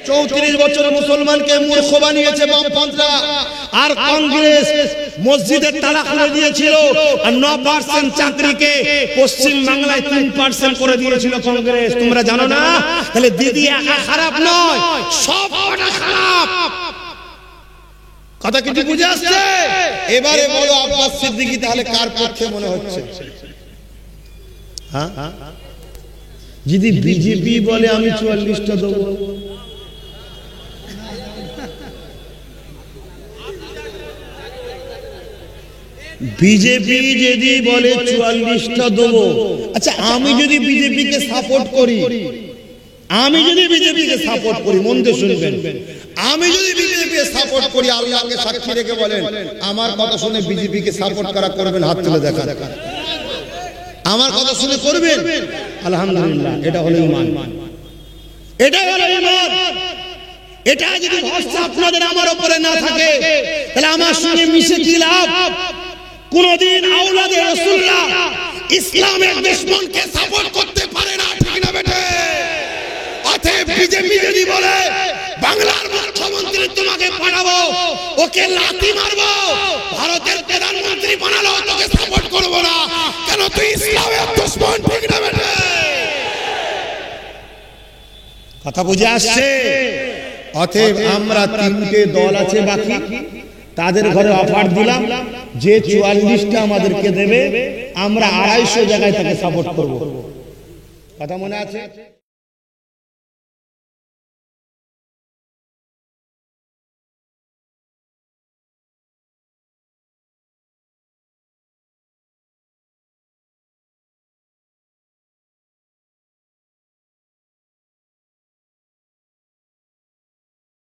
34 বছর মুসলমানকে মূর্খ বানিয়েছে বামপন্থীরা, আর কংগ্রেস মসজিদের তালা খুলে দিয়েছিল, আর 9% চাকরিকে পশ্চিম বাংলায় 3% করে দিয়েছিল কংগ্রেস। তোমরা জানো না? তাহলে দিদি একা খারাপ নয়, সব খারাপ। কথা কিছু বুঝে আসছে? এবারে বলো আব্বাস সিদ্দিকী তাহলে কার পক্ষে মনে হচ্ছে? হ্যাঁ, যদি বিজেপি বলে আমি 44টা দেবো, বিজেপি যদি বলে 44টা দেবো, আচ্ছা আমি যদি বিজেপিকে সাপোর্ট করি, আমি যদি বিজেপিকে সাপোর্ট করি, মন দিয়ে শুনবেন, আমি যদি বিজেপিকে সাপোর্ট করি, আল্লাহকে সাক্ষী রেখে বলেন আমার কথা শুনে বিজেপিকে সাপোর্ট করা করবেন, হাত তুলে দেখা। আমার কথা শুনে করবেন? আলহামদুলিল্লাহ, এটা হলো ঈমান, এটা হলো ঈমান। এটা যদি ভরসা আপনাদের আমার উপরে না থাকে, তাহলে আমার সঙ্গে মিশে কি লাভ? কোনদিন আওলাদে রাসূলুল্লাহ ইসলামের দুশমনকে সাপোর্ট করতে পারে না, ঠিক না বেটে? অতএব বিজেপি যদি বলে বাংলার মুখ্যমন্ত্রী তোমাকে পাঠাবো, ওকে লাথি মারবো, ভারতের প্রধানমন্ত্রী বানালো, তোকে সাপোর্ট করবো না, কেন? তুই ইসলামের দুশমন, ঠিক না বেটে? কথা বুঝে আসছে? অতএব আমরা 3টে দল আছে বাকি, তাদের ঘরে অফার দিলাম, যে 44টা আমাদেরকে দেবে আমরা 250 জায়গায় তাকে সাপোর্ট করব। কথা মনে আছে?